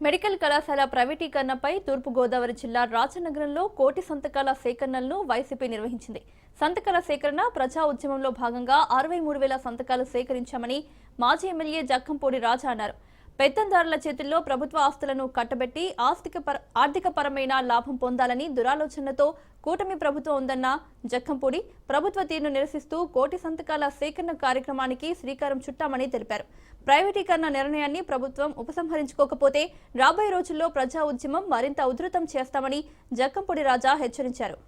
Medical కళాశాల ప్రైవేటీకరణపై తూర్పుగోదావరి జిల్లా రాజనగరంలో కోటి సంతకాల సేకరణలను వైసీపీ నిర్వహించింది. సంతకాల సేకరణ ప్రజా ఉద్యమంలో భాగంగా 63,000 సంతకాలు సేకరించామని మాజీ ఎమ్మెల్యే జక్కంపూడి రాజా అన్నారు. పెత్తందారుల చేతుల్లో ప్రభుత్వ ఆస్తులను కట్టబెట్టి ఆర్థికపరమైన లాభం పొందాలని దురాలోచనలతో కూటమి ప్రభుత్వం ఉందన్న జక్కంపూడి ప్రభుత్వ తీరును నిరసిస్తూ కోటి సంతకాల సేకరణ కార్యక్రమానికి శ్రీకారం చుట్టామని తెలిపారు. ప్రైవేటీకరణ నిర్ణయాన్ని ప్రభుత్వం ఉపసంహరించుకోకపోతే రాబోయే రోజుల్లో ప్రజా ఉద్యమం మరింత ఉధృతం చేస్తామని జక్కంపూడి రాజా హెచ్చరించారు.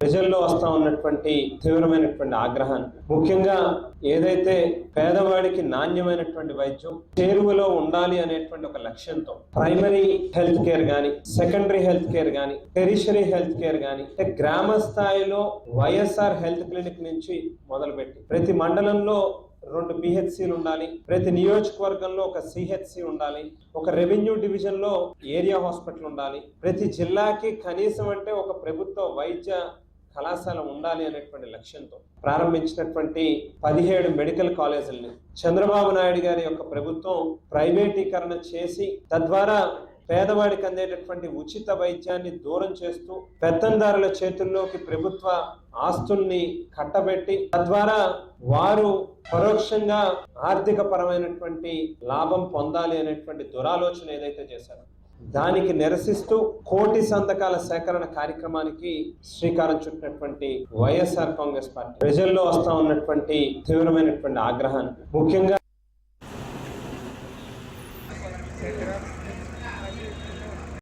ప్రజల్లో వస్తా ఉన్నటువంటి తీవ్రమైనటువంటి ఆగ్రహాన్ని, ముఖ్యంగా ఏదైతే పేదవాడికి నాణ్యమైనటువంటి వైద్యం చేరువలో ఉండాలి అనేటువంటి ఒక లక్ష్యంతో ప్రైమరీ హెల్త్ కేర్ గాని, సెకండరీ హెల్త్ కేర్ గాని, టెరిషరీ హెల్త్ కేర్ గాని, గ్రామ స్థాయిలో వైఎస్ఆర్ హెల్త్ క్లినిక్ నుంచి మొదలుపెట్టి ప్రతి మండలంలో 2 పిహెచ్సిలు ఉండాలి, ప్రతి నియోజకవర్గంలో ఒక సిహెచ్సి ఉండాలి, ఒక రెవెన్యూ డివిజన్ లో ఏరియా హాస్పిటల్ ఉండాలి, ప్రతి జిల్లాకి కనీసం అంటే ఒక ప్రభుత్వ వైద్య కళాశాల ఉండాలి అనేటువంటి లక్ష్యంతో ప్రారంభించినటువంటి 17 మెడికల్ కాలేజీలని చంద్రబాబు నాయుడు గారి యొక్క ప్రభుత్వం ప్రైవేటీకరణ చేసి తద్వారా పేదవాడికి అందేటటువంటి ఉచిత వైద్యాన్ని దూరం చేస్తూ పెత్తందారుల చేతుల్లోకి ప్రభుత్వ ఆస్తుల్ని కట్టబెట్టి తద్వారా వారు పరోక్షంగా ఆర్థిక పరమైనటువంటి లాభం పొందాలి అనేటువంటి దురాలోచన ఏదైతే చేశారో దానికి నిరసిస్తూ కోటి సంతకాల సేకరణ కార్యక్రమానికి శ్రీకారం చుట్టినటువంటి వైఎస్ఆర్ కాంగ్రెస్ పార్టీ ప్రజల్లో వస్తా ఉన్నటువంటి తీవ్రమైనటువంటి ఆగ్రహాన్ని, ముఖ్యంగా